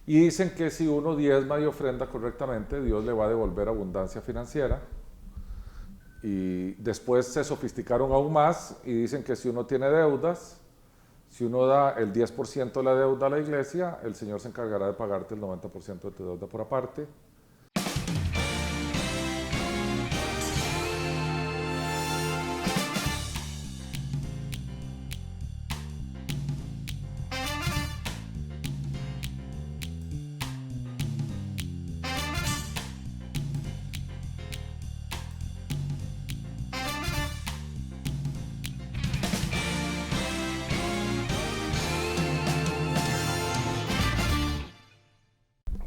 Y dicen que si uno diezma y ofrenda correctamente, Dios le va a devolver abundancia financiera. Y después se sofisticaron aún más y dicen que si uno tiene deudas, si uno da el 10% de la deuda a la iglesia, el Señor se encargará de pagarte el 90% de tu deuda por aparte.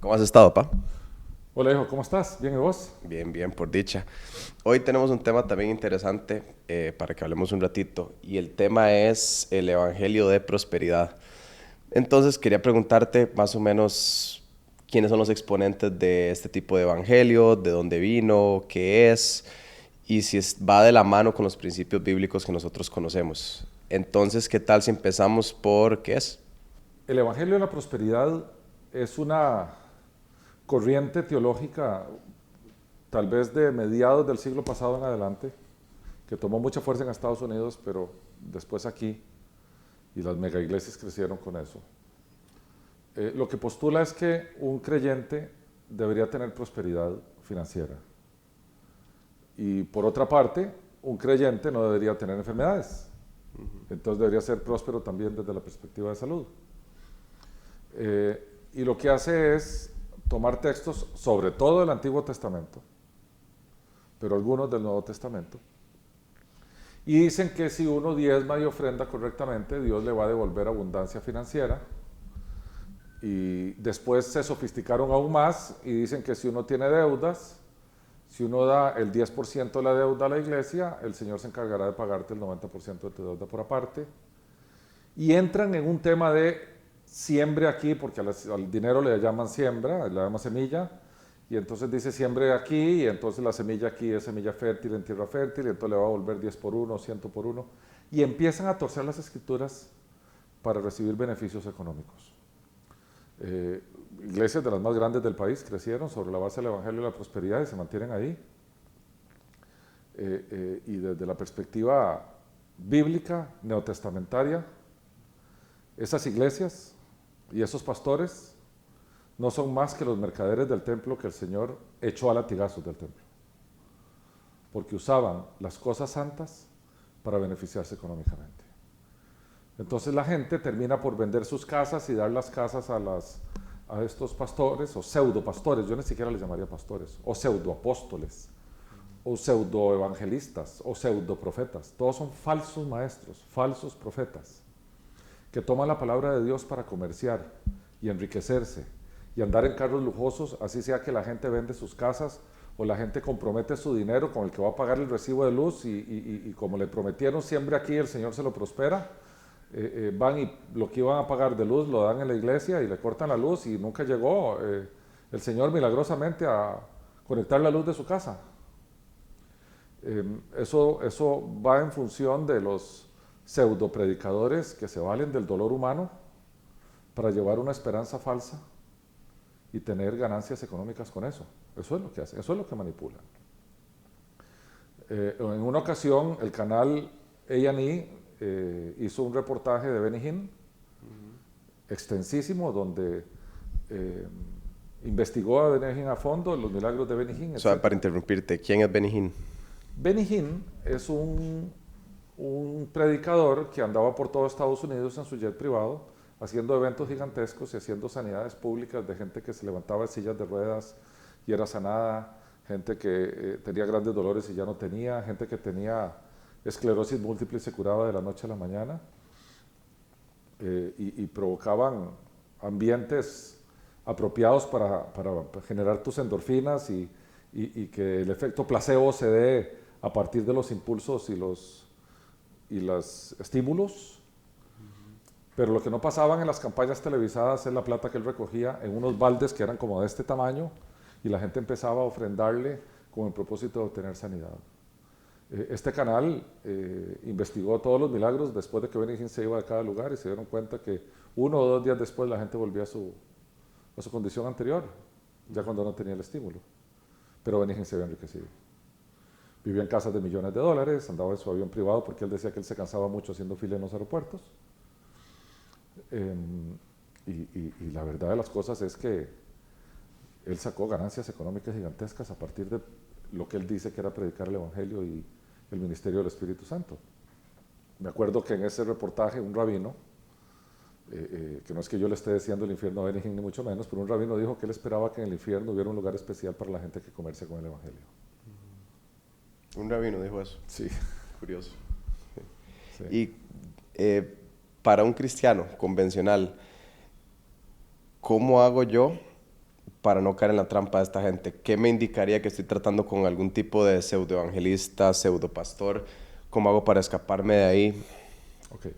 ¿Cómo has estado, pa? Hola hijo, ¿cómo estás? ¿Bien y vos? Bien, bien, por dicha. Hoy tenemos un tema también interesante para que hablemos un ratito y el tema es el Evangelio de Prosperidad. Entonces quería preguntarte más o menos quiénes son los exponentes de este tipo de evangelio, de dónde vino, qué es y si va de la mano con los principios bíblicos que nosotros conocemos. Entonces, ¿qué tal si empezamos por qué es? El Evangelio de la Prosperidad es una corriente teológica, tal vez de mediados del siglo pasado en adelante, que tomó mucha fuerza en Estados Unidos, pero después aquí, y las mega iglesias crecieron con eso. Lo que postula es que un creyente debería tener prosperidad financiera. Y por otra parte, un creyente no debería tener enfermedades. Entonces debería ser próspero también desde la perspectiva de salud. Y lo que hace es tomar textos, sobre todo del Antiguo Testamento, pero algunos del Nuevo Testamento, y dicen que si uno diezma y ofrenda correctamente, Dios le va a devolver abundancia financiera. Y después se sofisticaron aún más y dicen que si uno tiene deudas, si uno da el 10% de la deuda a la iglesia, el Señor se encargará de pagarte el 90% de tu deuda por aparte. Y entran en un tema de siembre aquí, porque al dinero le llaman siembra, le llaman semilla, y entonces dice siembre aquí, y entonces la semilla aquí es semilla fértil en tierra fértil, y entonces le va a volver 10 por 1, 100 por 1, y empiezan a torcer las escrituras para recibir beneficios económicos. Iglesias de las más grandes del país crecieron sobre la base del Evangelio de la Prosperidad y se mantienen ahí. Y desde la perspectiva bíblica, neotestamentaria, esas iglesias y esos pastores no son más que los mercaderes del templo que el Señor echó a latigazos del templo, porque usaban las cosas santas para beneficiarse económicamente. Entonces la gente termina por vender sus casas y dar las casas a estos pastores o pseudo pastores, yo ni siquiera les llamaría pastores, o pseudo apóstoles, o pseudo evangelistas, o pseudo profetas. Todos son falsos maestros, falsos profetas, que toman la palabra de Dios para comerciar y enriquecerse y andar en carros lujosos, así sea que la gente vende sus casas o la gente compromete su dinero con el que va a pagar el recibo de luz y como le prometieron siempre aquí, el Señor se lo prospera. Van y lo que iban a pagar de luz lo dan en la iglesia y le cortan la luz y nunca llegó el Señor milagrosamente a conectar la luz de su casa. Eso va en función de los pseudo predicadores que se valen del dolor humano para llevar una esperanza falsa y tener ganancias económicas con eso. Eso es lo que hacen, eso es lo que manipulan. En una ocasión el canal A&E hizo un reportaje de Benny Hinn, extensísimo, donde investigó a Benny Hinn a fondo, los milagros de Benny Hinn, Solo para etc. interrumpirte, ¿quién es Benny Hinn? Benny Hinn es un predicador que andaba por todo Estados Unidos en su jet privado, haciendo eventos gigantescos y haciendo sanidades públicas de gente que se levantaba de sillas de ruedas y era sanada, gente que tenía grandes dolores y ya no tenía, gente que tenía esclerosis múltiple y se curaba de la noche a la mañana, y provocaban ambientes apropiados para generar tus endorfinas y que el efecto placebo se dé a partir de los impulsos y los estímulos. Pero lo que no pasaban en las campañas televisadas es la plata que él recogía en unos baldes que eran como de este tamaño y la gente empezaba a ofrendarle con el propósito de obtener sanidad. Este canal investigó todos los milagros después de que Benny Hinn se iba de cada lugar y se dieron cuenta que 1 o 2 días después la gente volvía a a su condición anterior, ya cuando no tenía el estímulo. Pero Benny Hinn se había enriquecido. Vivía en casas de millones de dólares, andaba en su avión privado porque él decía que él se cansaba mucho haciendo fila en los aeropuertos. Y la verdad de las cosas es que él sacó ganancias económicas gigantescas a partir de lo que él dice que era predicar el Evangelio y el ministerio del Espíritu Santo. Me acuerdo que en ese reportaje un rabino, que no es que yo le esté deseando el infierno a Benny Hinn ni mucho menos, pero un rabino dijo que él esperaba que en el infierno hubiera un lugar especial para la gente que comercia con el Evangelio. Un rabino dijo eso. Sí. Curioso. Sí. Y para un cristiano convencional, ¿cómo hago yo para no caer en la trampa de esta gente? ¿Qué me indicaría que estoy tratando con algún tipo de pseudoevangelista, pseudopastor? ¿Cómo hago para escaparme de ahí? Okay.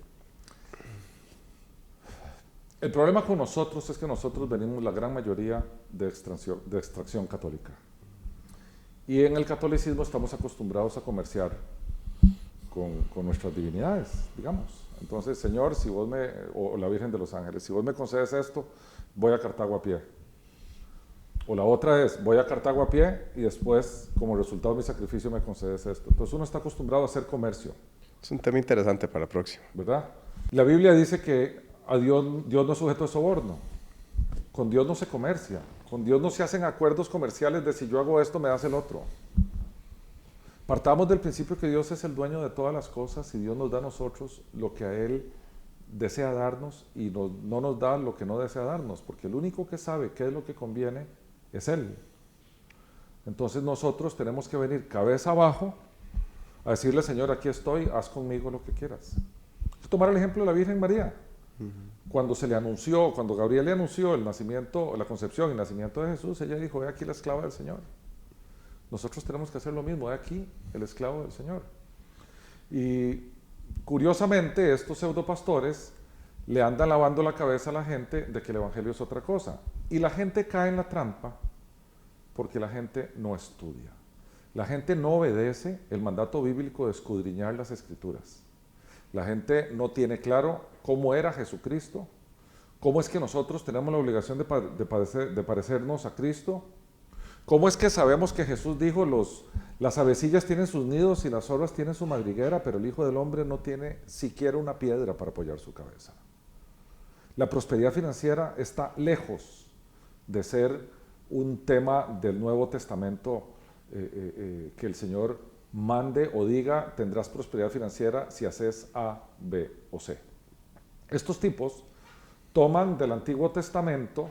El problema con nosotros es que nosotros venimos la gran mayoría de extracción católica. Y en el catolicismo estamos acostumbrados a comerciar con nuestras divinidades, digamos. Entonces, Señor, si vos o la Virgen de los Ángeles, si vos me concedes esto, voy a Cartago a pie. O la otra es, voy a Cartago a pie y después, como resultado de mi sacrificio, me concedes esto. Entonces uno está acostumbrado a hacer comercio. Es un tema interesante para la próxima. ¿Verdad? La Biblia dice que a Dios no es sujeto de soborno. Con Dios no se comercia. Con Dios no se hacen acuerdos comerciales de si yo hago esto, me das el otro. Partamos del principio que Dios es el dueño de todas las cosas y Dios nos da a nosotros lo que a Él desea darnos y no nos da lo que no desea darnos, porque el único que sabe qué es lo que conviene es Él. Entonces nosotros tenemos que venir cabeza abajo a decirle, Señor, aquí estoy, haz conmigo lo que quieras. Tomar el ejemplo de la Virgen María. Cuando se le anunció, cuando Gabriel le anunció el nacimiento, la concepción y el nacimiento de Jesús, ella dijo, he aquí la esclava del Señor. Nosotros tenemos que hacer lo mismo, he aquí el esclavo del Señor. Y curiosamente, estos pseudopastores le andan lavando la cabeza a la gente de que el Evangelio es otra cosa. Y la gente cae en la trampa porque la gente no estudia. La gente no obedece el mandato bíblico de escudriñar las Escrituras. La gente no tiene claro cómo era Jesucristo, cómo es que nosotros tenemos la obligación de parecernos a Cristo, cómo es que sabemos que Jesús dijo, las avecillas tienen sus nidos y las zorras tienen su madriguera, pero el Hijo del Hombre no tiene siquiera una piedra para apoyar su cabeza. La prosperidad financiera está lejos de ser un tema del Nuevo Testamento que el Señor mande o diga, tendrás prosperidad financiera si haces A, B o C. Estos tipos toman del Antiguo Testamento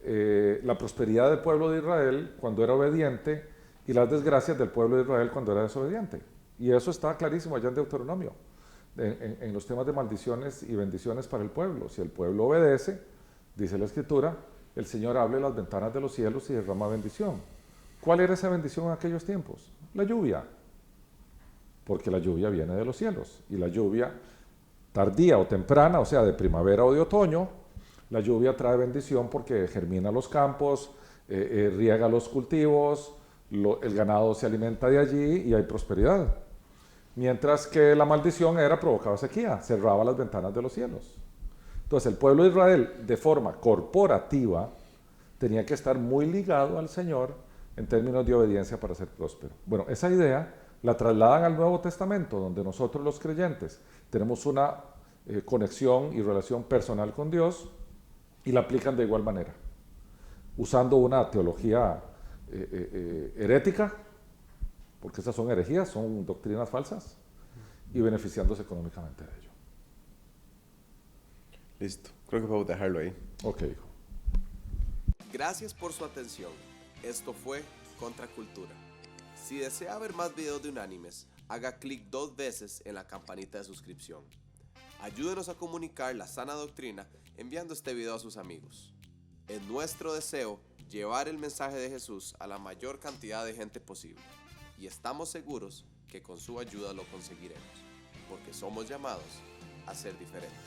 la prosperidad del pueblo de Israel cuando era obediente y las desgracias del pueblo de Israel cuando era desobediente. Y eso está clarísimo allá en Deuteronomio, en los temas de maldiciones y bendiciones para el pueblo. Si el pueblo obedece, dice la Escritura, el Señor abre las ventanas de los cielos y derrama bendición. ¿Cuál era esa bendición en aquellos tiempos? La lluvia. Porque la lluvia viene de los cielos. Y la lluvia tardía o temprana, o sea, de primavera o de otoño, la lluvia trae bendición porque germina los campos, riega los cultivos, el ganado se alimenta de allí y hay prosperidad. Mientras que la maldición provocaba sequía, cerraba las ventanas de los cielos. Entonces el pueblo de Israel, de forma corporativa, tenía que estar muy ligado al Señor en términos de obediencia para ser próspero. Bueno, esa idea la trasladan al Nuevo Testamento, donde nosotros los creyentes tenemos una conexión y relación personal con Dios y la aplican de igual manera, usando una teología herética, porque esas son herejías, son doctrinas falsas, y beneficiándose económicamente de ello. Listo, creo que podemos dejarlo ahí. Ok, hijo. Gracias por su atención. Esto fue Contracultura. Si desea ver más videos de Unánimes, haga clic 2 veces en la campanita de suscripción. Ayúdenos a comunicar la sana doctrina enviando este video a sus amigos. Es nuestro deseo llevar el mensaje de Jesús a la mayor cantidad de gente posible. Y estamos seguros que con su ayuda lo conseguiremos, porque somos llamados a ser diferentes.